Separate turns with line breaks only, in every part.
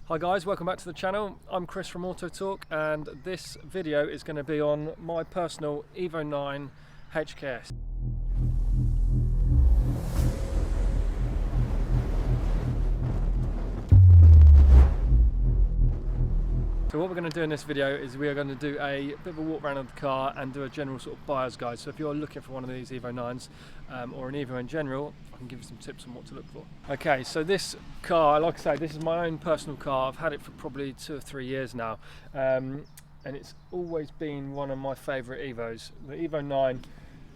Hi guys, welcome back to the channel. I'm Chris from Auto Talk, and this video is going to be on my personal Evo IX HKS. So what we're going to do in this video is we are going to do a bit of a walk around of the car and do a general sort of buyer's guide. So if you're looking for one of these Evo IXs or an Evo in general, I can give you some tips on what to look for. Okay, so this car, like I say, this is my own personal car. I've had it for probably 2 or 3 years now, and it's always been one of my favourite Evos. The Evo IX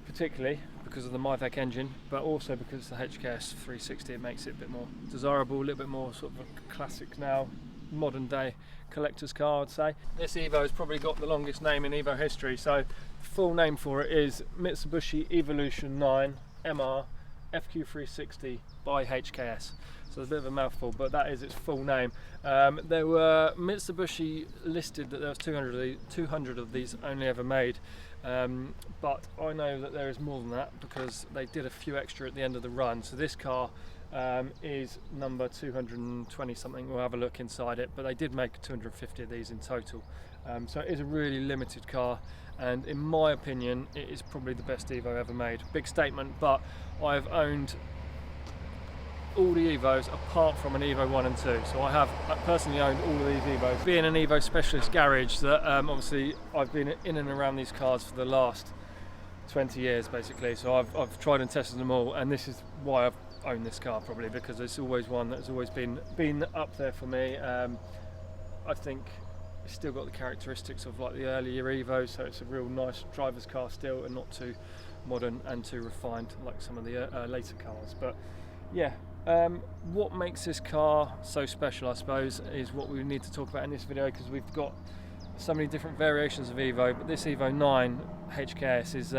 particularly because of the MyVec engine, but also because the HKS 360, it makes it a bit more desirable, a little bit more sort of a classic now, modern day collector's car, I'd say. This Evo has probably got the longest name in Evo history, so the full name for it is Mitsubishi Evolution 9 MR FQ360 by HKS. So it's a bit of a mouthful, but that is its full name. There were Mitsubishi listed that there was 200 of these only ever made, but I know that there is more than that because they did a few extra at the end of the run. So this car is number 220 something. We'll have a look inside it, but they did make 250 of these in total. So it is a really limited car, and in my opinion it is probably the best Evo ever made. Big statement, but I've owned all the Evos apart from an Evo 1 and 2. So I personally owned all of these Evos. Being an Evo specialist garage, that obviously I've been in and around these cars for the last 20 years basically, so I've tried and tested them all, and this is why I've owned this car, probably because it's always one that's always been up there for me. I think it's still got the characteristics of like the earlier Evos, so it's a real nice driver's car still, and not too modern and too refined like some of the later cars. But yeah, what makes this car so special, I suppose, is what we need to talk about in this video, because we've got so many different variations of Evo, but this Evo IX HKS is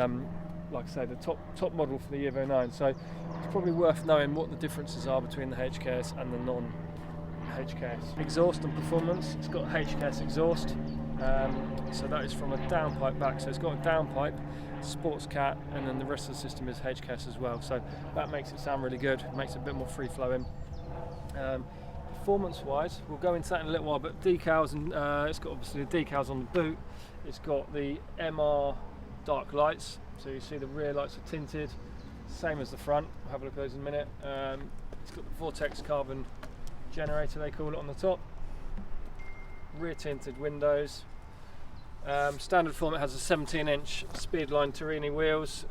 like I say, the top model for the Evo IX, so it's probably worth knowing what the differences are between the HKS and the non-HKS. Exhaust and performance, it's got HKS exhaust, so that is from a downpipe back, so it's got a downpipe, sports cat, and then the rest of the system is HKS as well, so that makes it sound really good, makes it a bit more free flowing. Performance wise, we'll go into that in a little while, but decals, and it's got obviously the decals on the boot, it's got the MR dark lights, so you see the rear lights are tinted, same as the front. We'll have a look at those in a minute. It's got the Vortex carbon generator, they call it, on the top. Rear tinted windows. Standard form, it has a 17-inch Speedline Turini wheels.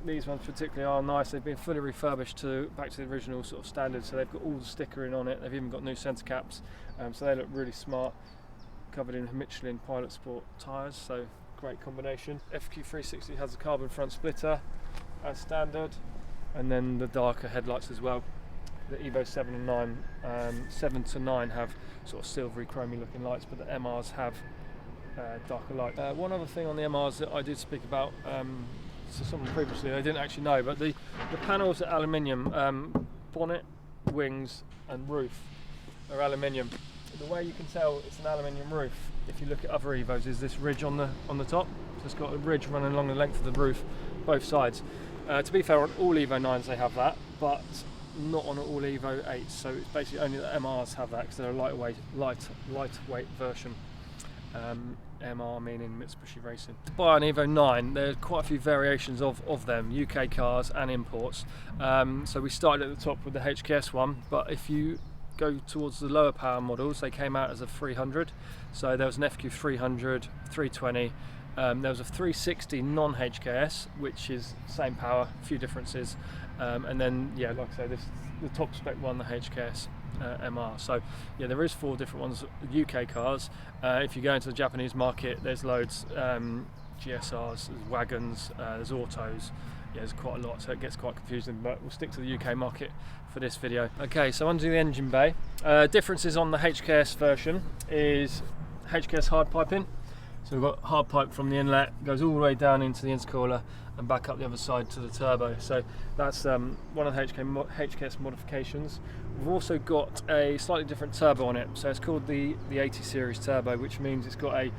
These ones particularly are nice. They've been fully refurbished back to the original sort of standard, so they've got all the stickering on it. They've even got new centre caps, so they look really smart. Covered in Michelin Pilot Sport tyres, so great combination. FQ360 has a carbon front splitter as standard, and then the darker headlights as well. The Evo 7 and 9, 7 to 9 have sort of silvery chromy looking lights, but the MRs have darker light. One other thing on the MRs that I did speak about to someone previously, I didn't actually know, but the panels are aluminium. Bonnet, wings and roof are aluminium. The way you can tell it's an aluminium roof, if you look at other Evos, is this ridge on the top. So it's got a ridge running along the length of the roof, both sides. To be fair, on all Evo 9s they have that, but not on all Evo 8s. So it's basically only the MRs have that, because they're a lightweight version. MR meaning Mitsubishi Racing. To buy an Evo 9, there's quite a few variations of them, UK cars and imports. So we started at the top with the HKS one, but if you go towards the lower power models, they came out as a 300. So there was an FQ 300, 320. There was a 360 non-HKS, which is same power, a few differences. And then, yeah, like I say, this is the top spec one, the HKS MR. So yeah, there is 4 different ones, UK cars. If you go into the Japanese market, there's loads, GSRs, there's wagons, there's autos. Yeah, there's quite a lot, so it gets quite confusing, but we'll stick to the UK market for this video. Okay, so under the engine bay, differences on the HKS version is HKS hard piping. So we've got hard pipe from the inlet, goes all the way down into the intercooler and back up the other side to the turbo. So that's one of the HKS modifications. We've also got a slightly different turbo on it. So it's called the 80 series turbo, which means it's got a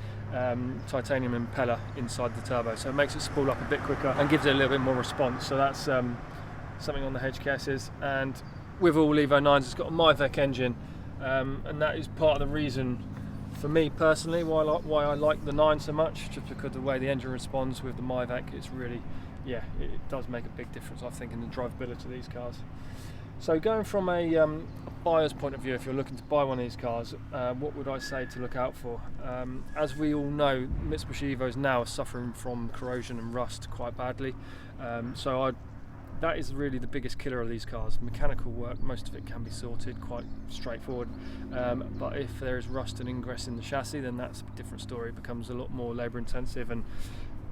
titanium impeller inside the turbo. So it makes it spool up a bit quicker and gives it a little bit more response. So that's something on the HKS's. And with all Evo 9s, it's got a MyVec engine. and that is part of the reason for me personally why I like the 9 so much, just because of the way the engine responds with the MyVac. It's really, yeah, it does make a big difference, I think, in the drivability of these cars. So going from a buyer's point of view, if you're looking to buy one of these cars, what would I say to look out for? As we all know, Mitsubishi Evos now are suffering from corrosion and rust quite badly. That is really the biggest killer of these cars. Mechanical work, most of it can be sorted, quite straightforward. But if there is rust and ingress in the chassis, then that's a different story. It becomes a lot more labour intensive and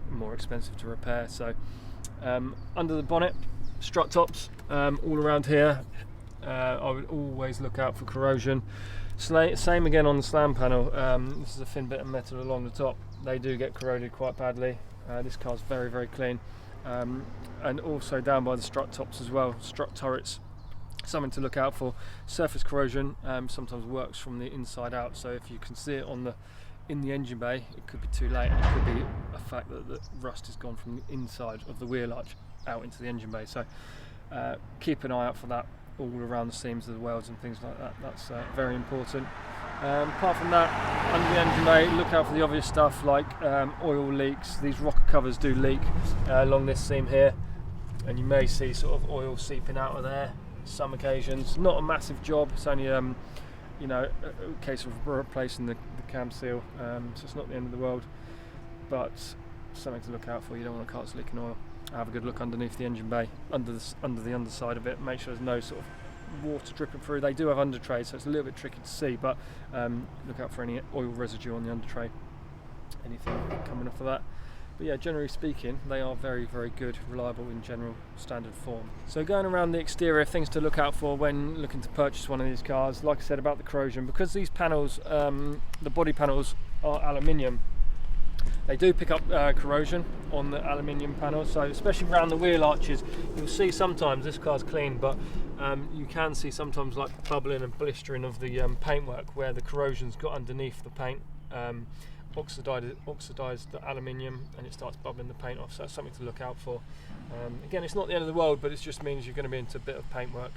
more expensive to repair. So under the bonnet, strut tops all around here, I would always look out for corrosion. Same again on the slam panel. This is a thin bit of metal along the top. They do get corroded quite badly. This car's very, very clean. And also down by the strut tops as well, strut turrets, something to look out for. Surface corrosion sometimes works from the inside out, so if you can see it in the engine bay, it could be too late, and it could be a fact that the rust has gone from the inside of the wheel arch out into the engine bay. So keep an eye out for that all around the seams of the welds and things like that. That's very important. Apart from that, under the engine bay, look out for the obvious stuff like oil leaks. These rocker covers do leak along this seam here, and you may see sort of oil seeping out of there some occasions. Not a massive job, it's only you know, a case of replacing the cam seal, so it's not the end of the world, but something to look out for. You don't want the car's leaking oil. Have a good look underneath the engine bay, under the underside of it. Make sure there's no sort of water dripping through. They do have under trays, so it's a little bit tricky to see, but look out for any oil residue on the under tray, anything coming off of that. But yeah, generally speaking, they are very, very good, reliable in general standard form. So going around the exterior, things to look out for when looking to purchase one of these cars, like I said about the corrosion, because these panels, the body panels are aluminium, they do pick up corrosion on the aluminium panels, so especially around the wheel arches, you'll see sometimes this car's clean, but you can see sometimes like bubbling and blistering of the paintwork where the corrosion's got underneath the paint, oxidized the aluminium, and it starts bubbling the paint off, so that's something to look out for. Again, it's not the end of the world, but it just means you're going to be into a bit of paintwork,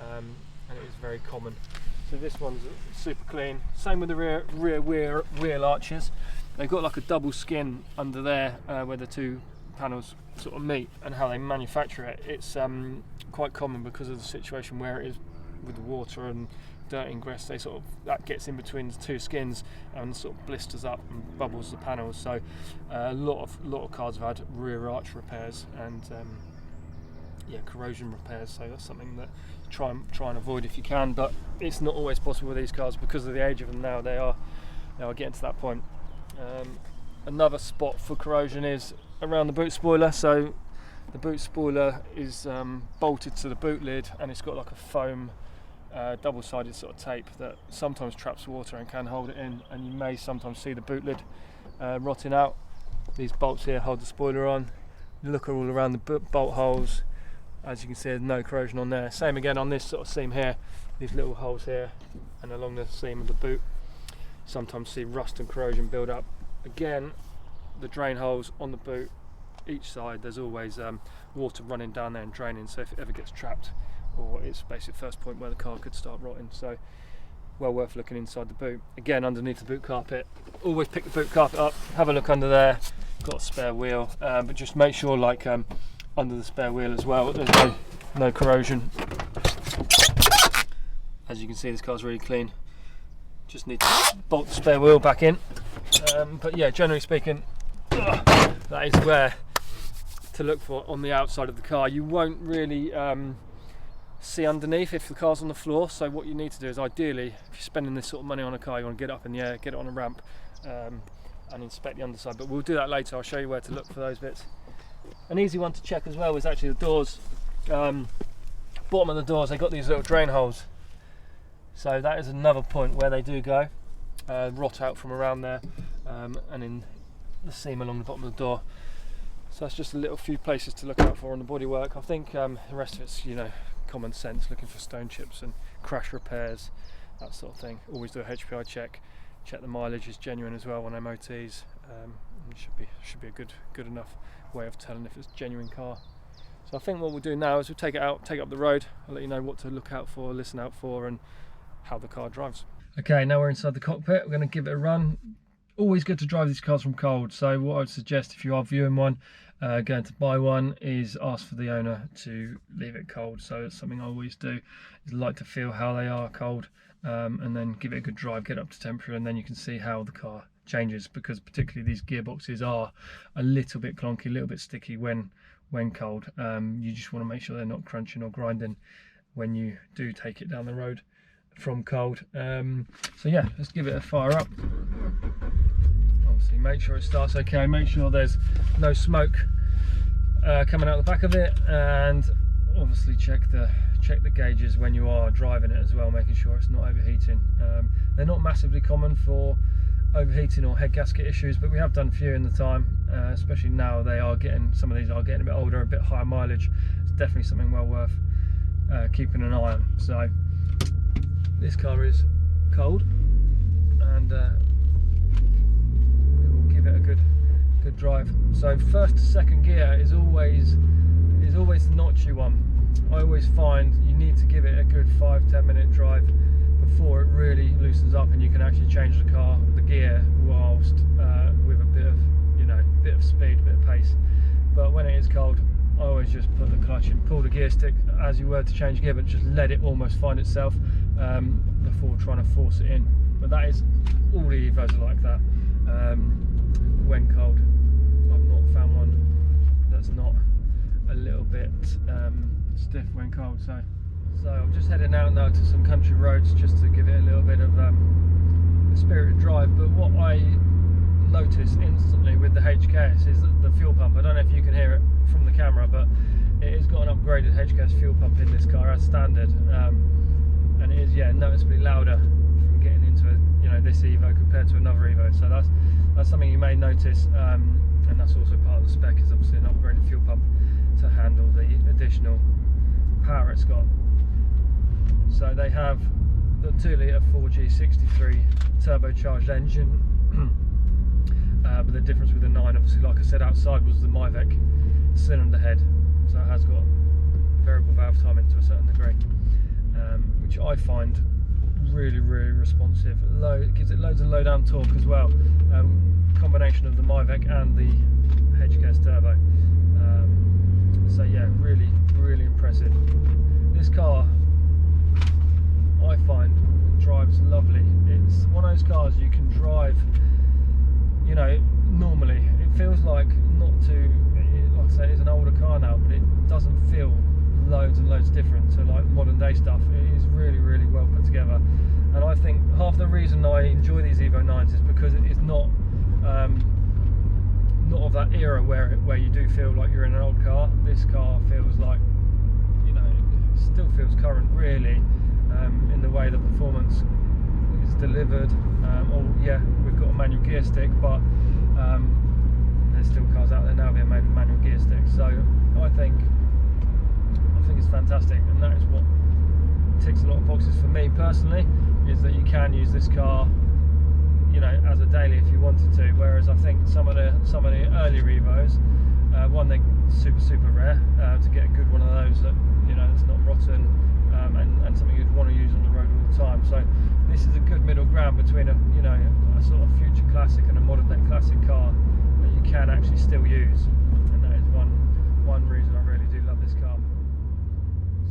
and it is very common. So this one's super clean. Same with the rear wheel arches. They've got like a double skin under there where the two panels sort of meet, and how they manufacture it. It's quite common because of the situation where it is with the water and dirt ingress. They sort of, that gets in between the two skins and sort of blisters up and bubbles the panels. So a lot of cars have had rear arch repairs and yeah, corrosion repairs. So that's something that try and avoid if you can. But it's not always possible with these cars because of the age of them now. They are getting to that point. Another spot for corrosion is around the boot spoiler. So the boot spoiler is bolted to the boot lid, and it's got like a foam double-sided sort of tape that sometimes traps water and can hold it in, and you may sometimes see the boot lid rotting out. These bolts here hold the spoiler on. You look all around the bolt holes, as you can see there's no corrosion on there. Same again on this sort of seam here, these little holes here and along the seam of the boot. Sometimes see rust and corrosion build up. Again, the drain holes on the boot, each side, there's always water running down there and draining, so if it ever gets trapped, or it's basically the first point where the car could start rotting. So well worth looking inside the boot. Again, underneath the boot carpet, always pick the boot carpet up, have a look under there. Got a spare wheel, but just make sure like under the spare wheel as well there's no corrosion. As you can see, this car's really clean. Just need to bolt the spare wheel back in, but yeah, generally speaking, that is where to look for on the outside of the car. You won't really see underneath if the car's on the floor, so what you need to do is, ideally, if you're spending this sort of money on a car, you want to get up in the air, get it on a ramp, and inspect the underside, but we'll do that later. I'll show you where to look for those bits. An easy one to check as well is actually the doors. Bottom of the doors, they've got these little drain holes, so that is another point where they do go rot out from around there, and in the seam along the bottom of the door. So that's just a little few places to look out for on the bodywork. I think the rest of it's, you know, common sense, looking for stone chips and crash repairs, that sort of thing. Always do a HPI check the mileage is genuine as well on MOTs. It should be a good enough way of telling if it's a genuine car. So I think what we'll do now is we'll take it out, take it up the road. I'll let you know what to look out for, listen out for, and how the car drives. Okay, now we're inside the cockpit. We're going to give it a run. Always good to drive these cars from cold, so what I would suggest if you are viewing one, going to buy one, is ask for the owner to leave it cold. So it's something I always do, is like to feel how they are cold, and then give it a good drive, get up to temperature, and then you can see how the car changes, because particularly these gearboxes are a little bit clunky, a little bit sticky when cold. You just want to make sure they're not crunching or grinding when you do take it down the road from cold. So yeah, let's give it a fire up. Obviously make sure it starts okay, make sure there's no smoke coming out the back of it, and obviously check the gauges when you are driving it as well, making sure it's not overheating. They're not massively common for overheating or head gasket issues, but we have done a few in the time, especially now some of these are getting a bit older, a bit higher mileage. It's definitely something well worth keeping an eye on. So this car is cold, and we will give it a good drive. So first to second gear is always the notchy one. I always find you need to give it a good 5-10 minute drive before it really loosens up and you can actually change the gear whilst with a bit of speed, a bit of pace. But when it is cold, I always just put the clutch in, pull the gear stick as you were to change gear, but just let it almost find itself before trying to force it in. But that is all the Evos are like that when cold. I've not found one that's not a little bit stiff when cold. So I'm just heading out now to some country roads just to give it a little bit of a spirited drive. But what I noticed instantly with the HKS is the fuel pump. I don't know if you can hear it from the camera, but it has got an upgraded HKS fuel pump in this car as standard, and it is, yeah, noticeably louder from getting into this Evo compared to another Evo. So that's something you may notice, and that's also part of the spec, is obviously an upgraded fuel pump to handle the additional power it's got. So they have the 2 litre 4G63 turbocharged engine. But the difference with the 9, obviously, like I said, outside was the Myvec cylinder head, so it has got variable valve timing to a certain degree, which I find really responsive. It gives it loads of low down torque as well, combination of the Myvec and the HKS turbo. So yeah, really impressive. This car, I find, drives lovely. It's one of those cars you can drive, normally. It feels like like I say, it's an older car now, but it doesn't feel loads and loads different to like modern day stuff. It is really well put together, and I think half the reason I enjoy these Evo 9s is because it is not of that era where you do feel like you're in an old car. This car feels like, it still feels current, really, in the way the performance is delivered. Yeah, we've got a manual gear stick, but there's still cars out there now being made with manual gear sticks. So I think it's fantastic, and that is what ticks a lot of boxes for me personally, is that you can use this car, as a daily if you wanted to. Whereas I think some of the earlier Evos, one, they're super rare to get a good one of those that that's not rotten, and something you'd want to use on the road all the time. So this is a good middle ground between a sort of future classic and a modern day classic car that you can actually still use, and that is one reason I really do love this car.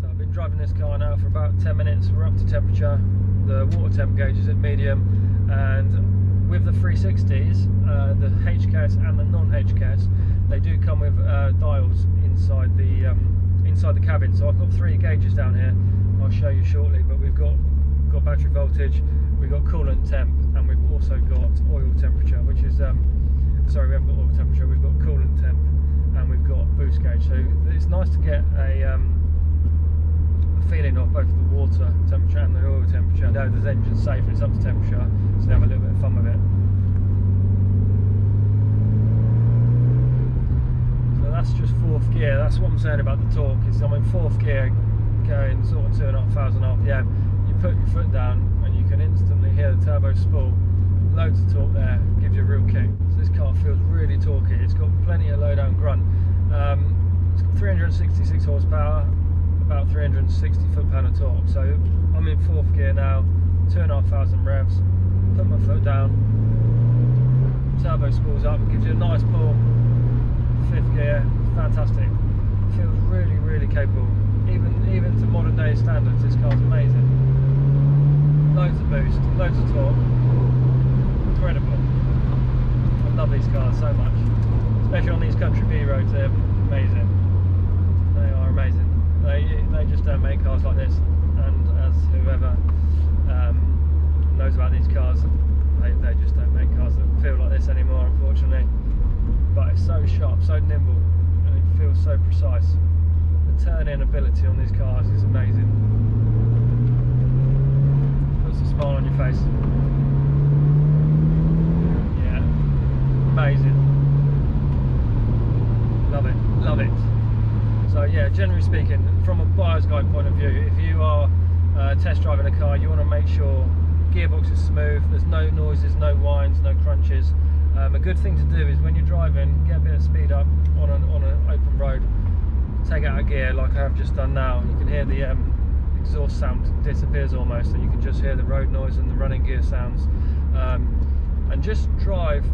So I've been driving this car now for about 10 minutes. We're up to temperature. The water temp gauge is at medium, and with the 360s, the HKS and the non-HKS, they do come with dials inside the cabin. So I've got 3 gauges down here. I'll show you shortly. But we've got battery voltage, we've got coolant temp, and we've also got oil temperature, which is sorry, we haven't got oil temperature. We've got coolant temp, and we've got boost gauge. So it's nice to get a feeling of both the water temperature and the oil temperature. Now the engine's safe and it's up to temperature, so have a little bit of fun with it. So that's just 4th gear. That's what I'm saying about the torque, is I'm in 4th gear going sort of 2,500 RPM. You put your foot down and you can instantly hear the turbo spool. Loads of torque there, gives you a real kick. So this car feels really torquey. It's got plenty of low down grunt. It's got 366 horsepower, about 360 foot-pound of torque. So I'm in 4th gear now. 2,500 revs, put my foot down, turbo spools up, gives you a nice pull, 5th gear, fantastic. Feels really, really capable. Even to modern day standards, this car's amazing. Loads of boost, loads of torque, incredible. I love these cars so much, especially on these country B roads. They're amazing. They are amazing. They just don't make cars like this, and as whoever knows about these cars, they just don't make cars that feel like this anymore, unfortunately. But it's so sharp, so nimble, and it feels so precise. The turn-in ability on these cars is amazing. Puts a smile on your face. Yeah, amazing. Love it, love it. So yeah, generally speaking, from a buyer's guide point of view, if you are test driving a car, you want to make sure gearbox is smooth, there's no noises, no whines, no crunches. A good thing to do is when you're driving, get a bit of speed up on an open road, take out a gear like I have just done now. You can hear the exhaust sound disappears almost, and you can just hear the road noise and the running gear sounds. And just drive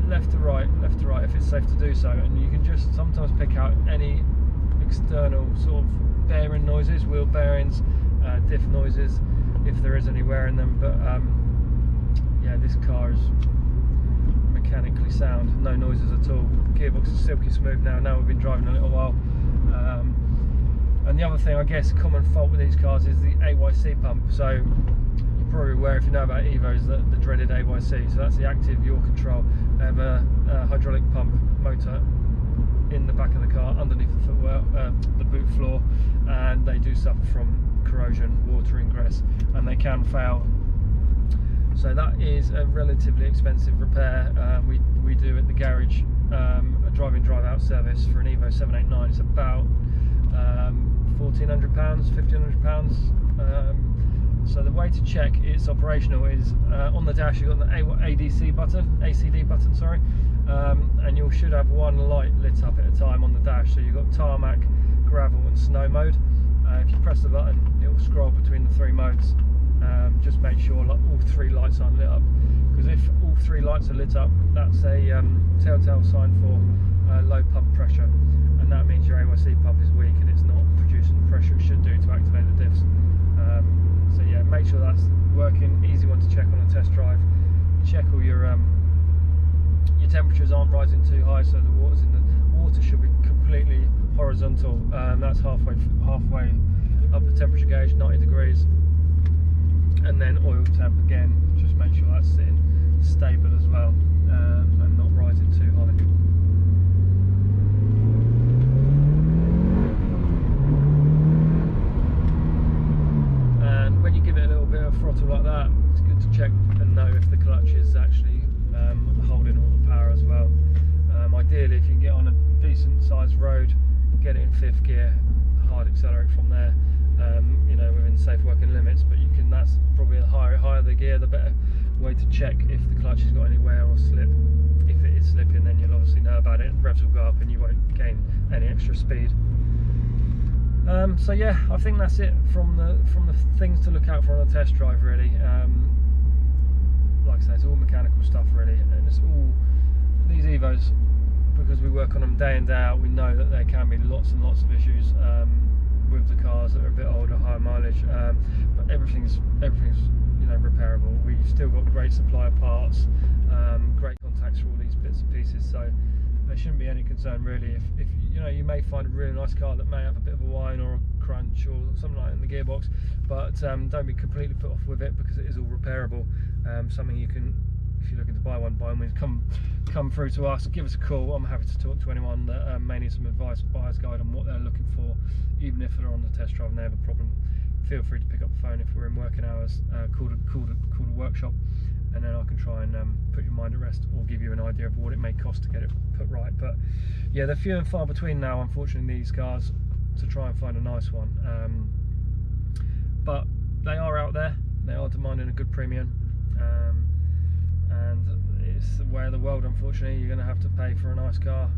left to right if it's safe to do so, and you can just sometimes pick out any external sort of bearing noises, wheel bearings, diff noises, if there is any wear in them. But yeah, this car is mechanically sound, no noises at all. Gearbox is silky smooth now we've been driving a little while. And the other thing, I guess, common fault with these cars is the AYC pump. So you're probably aware, if you know about Evos, the dreaded AYC. So that's the active yaw control. They have a hydraulic pump motor in the back of the car, underneath the footwell, the boot floor, and they do suffer from corrosion, water ingress, and they can fail. So that is a relatively expensive repair. We do at the garage a drive-in drive-out service for an Evo 789. It's about £1,400, £1,500. So the way to check it's operational is on the dash you've got the ACD button, sorry, and you should have one light lit up at a time on the dash. So you've got tarmac, gravel and snow mode. If you press the button, it will scroll between the 3 modes. Just make sure all 3 lights aren't lit up, because if all 3 lights are lit up, that's a telltale sign for low pump pressure, and that means your AYC pump is weak and it's not producing the pressure it should do to activate the diffs. So yeah, make sure that's working. Easy one to check on a test drive. Check all your temperatures aren't rising too high, so the water should be completely horizontal. That's halfway up the temperature gauge, 90 degrees. And then oil temp again, just make sure that's sitting stable as well, and not rising too high. And when you give it a little bit of throttle like that, it's good to check and know if the clutch is actually holding all the power as well. Ideally, if you can get on a decent sized road, get it in 5th gear, hard accelerate from there. You know, within safe working limits, but you can. That's probably the higher the gear, the better way to check if the clutch has got any wear or slip. If it is slipping, then you'll obviously know about it. Revs will go up, and you won't gain any extra speed. So yeah, I think that's it from the things to look out for on a test drive. Really, like I say, it's all mechanical stuff really, and it's all these Evos, because we work on them day in day out. We know that there can be lots and lots of issues with the cars that are a bit older, higher mileage, but everything's you know, repairable. We've still got great supply of parts, great contacts for all these bits and pieces, so there shouldn't be any concern really. If you know, you may find a really nice car that may have a bit of a whine or a crunch or something like that in the gearbox, but don't be completely put off with it, because it is all repairable. Something you can, if you're looking to buy one, by all means come through to us, give us a call. I'm happy to talk to anyone that may need some advice, buyer's guide on what they're looking for. Even if they're on the test drive and they have a problem, feel free to pick up the phone if we're in working hours. Call the workshop, and then I can try and put your mind at rest, or give you an idea of what it may cost to get it put right. But yeah, they're few and far between now, unfortunately, these cars, to try and find a nice one. But they are out there. They are demanding a good premium. And it's the way of the world, unfortunately. You're going to have to pay for a nice car,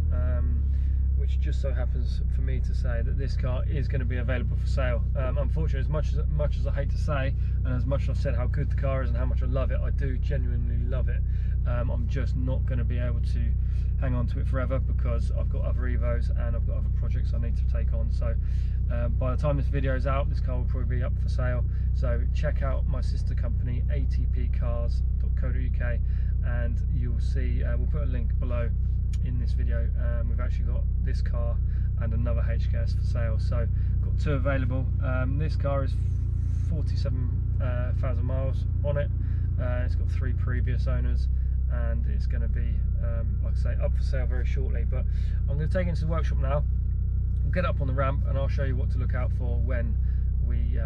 which just so happens for me to say that this car is going to be available for sale. Unfortunately, as much as I hate to say, and as much as I've said how good the car is and how much I love it, I do genuinely love it. I'm just not going to be able to hang on to it forever because I've got other Evos and I've got other projects I need to take on. So by the time this video is out, this car will probably be up for sale. So check out my sister company, atpcars.co.uk, and you'll see, we'll put a link below in this video. We've actually got this car and another HKS for sale, so got two available. This car is 47,000 miles on it. It's got 3 previous owners, and it's going to be, like I say, up for sale very shortly. But I'm going to take it into the workshop now. We'll get up on the ramp and I'll show you what to look out for when we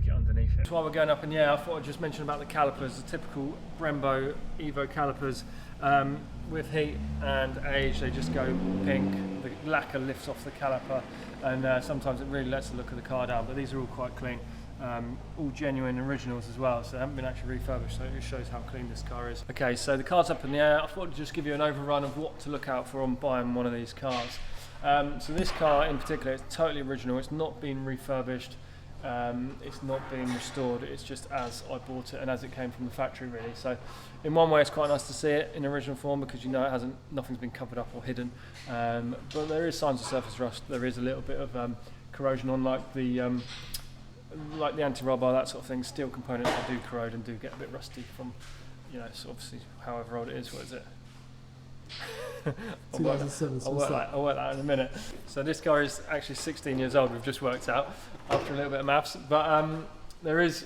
get underneath it. So while we're going up in the air, I thought I'd just mention about the calipers, the typical Brembo Evo calipers. With heat and age, they just go pink. The lacquer lifts off the caliper, and sometimes it really lets the look of the car down. But these are all quite clean, all genuine originals as well, so they haven't been actually refurbished. So it shows how clean this car is. Okay, so the car's up in the air. I thought I'd just give you an overrun of what to look out for on buying one of these cars. So this car in particular, it's totally original. It's not been refurbished. It's not being restored, it's just as I bought it and as it came from the factory, really. So in one way it's quite nice to see it in original form because you know nothing's been covered up or hidden, but there is signs of surface rust. There is a little bit of corrosion on, like the anti-roll bar, that sort of thing. Steel components that do corrode and do get a bit rusty from, you know, so obviously however old it is. What is it?
2007.
I'll work that out in a minute. So this car is actually 16 years old. We've just worked out after a little bit of maths, but there is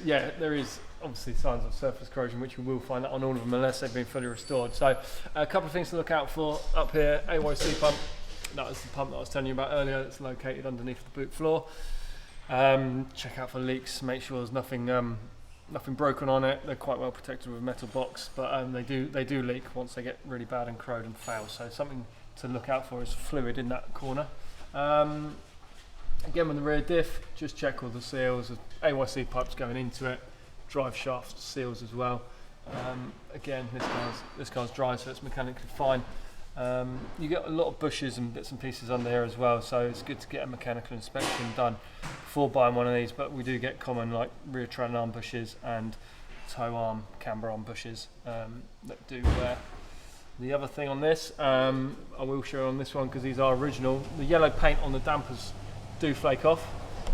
obviously signs of surface corrosion, which you will find out on all of them unless they've been fully restored. So a couple of things to look out for up here. AYC pump. That was the pump that I was telling you about earlier. It's located underneath the boot floor. Check out for leaks. Make sure there's nothing broken on it. They're quite well protected with a metal box, but they do leak once they get really bad and corrode and fail. So something to look out for is fluid in that corner. Again, with the rear diff, just check all the seals. AYC pipes going into it, drive shaft seals as well. Again, this car's dry, so it's mechanically fine. You get a lot of bushes and bits and pieces under here as well, so it's good to get a mechanical inspection done before buying one of these. But we do get common, like rear trailing arm bushes and toe arm, camber arm bushes that do wear. The other thing on this, I will show you on this one because these are original. The yellow paint on the dampers do flake off.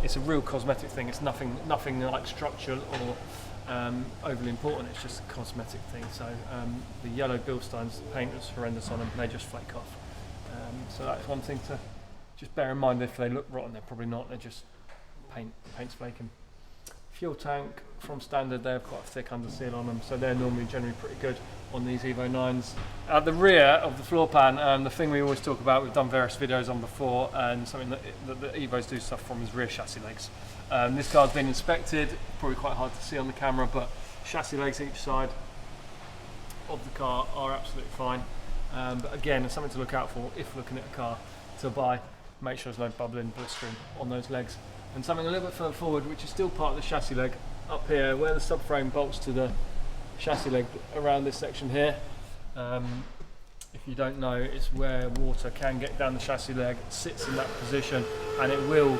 It's a real cosmetic thing. It's nothing like structural or overly important. It's just a cosmetic thing. So the yellow Bilsteins, the paint is horrendous on them. They just flake off. So that's one thing to just bear in mind. If they look rotten, they're probably not. They're just paint's flaking. Fuel tank from standard, they have quite a thick underseal on them, so they're normally generally pretty good on these Evo 9s. At the rear of the floor pan, the thing we always talk about, we've done various videos on before, and something that the Evos do suffer from is rear chassis legs. This car's been inspected, probably quite hard to see on the camera, but chassis legs each side of the car are absolutely fine. But again, it's something to look out for if looking at a car to buy. Make sure there's no bubbling, blistering on those legs. And something a little bit further forward, which is still part of the chassis leg, up here where the subframe bolts to the chassis leg around this section here. If you don't know, it's where water can get down the chassis leg. It sits in that position and it will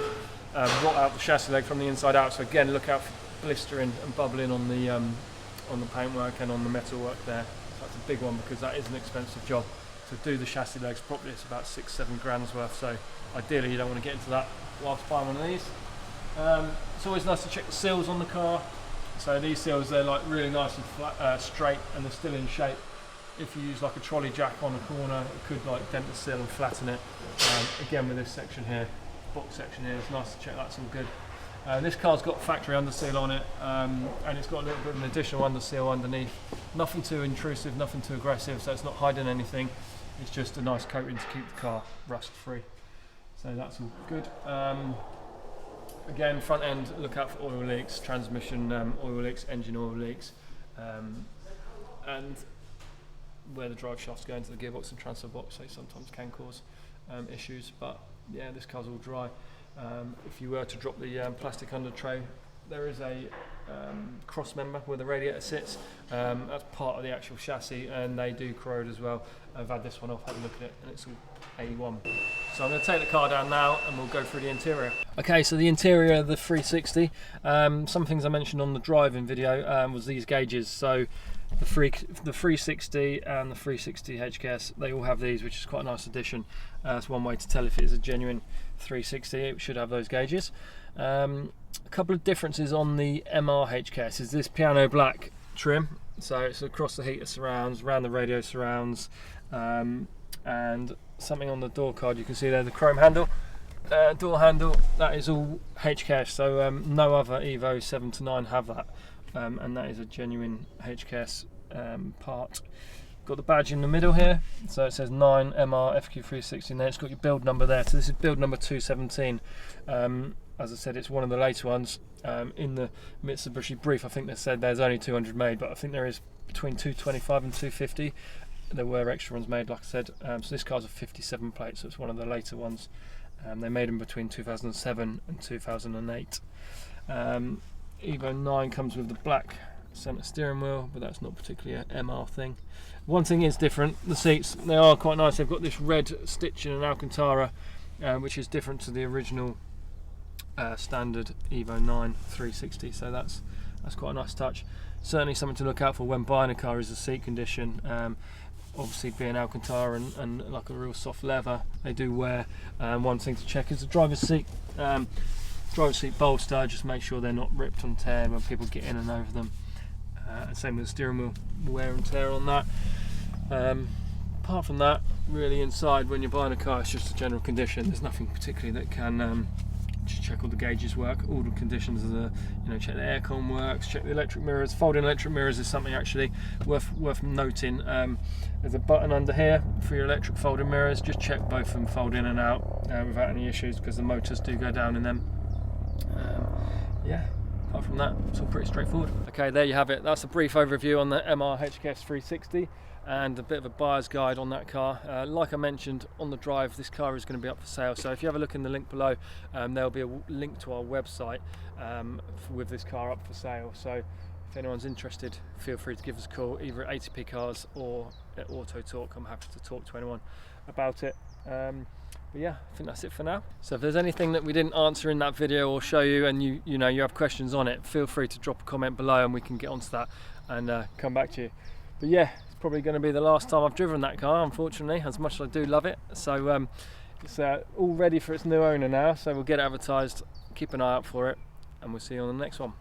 rot out the chassis leg from the inside out. So again, look out for blistering and bubbling on the paintwork and on the metalwork there. So that's a big one because that is an expensive job. To do the chassis legs properly, it's about 6-7 grand's worth. So ideally, you don't want to get into that whilst buying one of these. It's always nice to check the seals on the car. So these seals, they're like really nice and flat, straight, and they're still in shape. If you use like a trolley jack on a corner, it could like dent the seal and flatten it. Again, with this section here, box section here, it's nice to check that's all good. This car's got factory underseal on it, and it's got a little bit of an additional underseal underneath. Nothing too intrusive, nothing too aggressive, so it's not hiding anything. It's just a nice coating to keep the car rust free. So that's all good. Again, front end, look out for oil leaks, transmission oil leaks, engine oil leaks, and where the drive shaft's going to the gearbox and transfer box, they sometimes can cause issues. But yeah, this car's all dry. If you were to drop the plastic under tray, there is a cross member where the radiator sits. That's part of the actual chassis, and they do corrode as well. I've had this one off, had a look at it, and it's all A1. So I'm going to take the car down now and we'll go through the interior. Okay, so the interior of the 360, some things I mentioned on the driving video was these gauges. So the 360 and the 360 HKS, they all have these, which is quite a nice addition. That's one way to tell if it is a genuine 360, it should have those gauges. A couple of differences on the MR HKS is this piano black trim. So it's across the heater surrounds, around the radio surrounds, and something on the door card you can see there, the chrome handle, door handle, that is all HKS. So no other Evo 7 to 9 have that, and that is a genuine HKS part. Got the badge in the middle here, so it says 9 MR FQ360, and then it's got your build number there. So this is build number 217. As I said, it's one of the later ones. In the Mitsubishi brief, I think they said there's only 200 made, but I think there is between 225 and 250. There were extra ones made, like I said. So this car's a 57 plate, so it's one of the later ones. They made them between 2007 and 2008. Evo 9 comes with the black centre steering wheel, but that's not particularly an MR thing. One thing is different, the seats, they are quite nice. They've got this red stitching in Alcantara, which is different to the original standard Evo 9 360, so that's quite a nice touch. Certainly something to look out for when buying a car is the seat condition. Obviously being Alcantara and like a real soft leather, they do wear. One thing to check is the driver's seat. Driver's seat bolster, just make sure they're not ripped and tear when people get in and over them. Same with the steering wheel, wear and tear on that. Apart from that, really inside when you're buying a car, it's just a general condition. There's nothing particularly that can just check all the gauges work, all the conditions of the, check the aircon works, check the electric mirrors. Folding electric mirrors is something actually worth noting. There's a button under here for your electric folding mirrors. Just check both of them fold in and out without any issues, because the motors do go down in them. Yeah, apart from that, it's all pretty straightforward. Okay, there you have it. That's a brief overview on the MR HKS 360 and a bit of a buyer's guide on that car. Like I mentioned on the drive, this car is going to be up for sale, so if you have a look in the link below, there'll be a link to our website with this car up for sale. So if anyone's interested, feel free to give us a call, either at ATP Cars or at Auto Talk. I'm happy to talk to anyone about it. But yeah, I think that's it for now. So if there's anything that we didn't answer in that video or show you, and you have questions on it, feel free to drop a comment below and we can get onto that and come back to you. But yeah, it's probably going to be the last time I've driven that car, unfortunately, as much as I do love it. So it's all ready for its new owner now, so we'll get it advertised, keep an eye out for it, and we'll see you on the next one.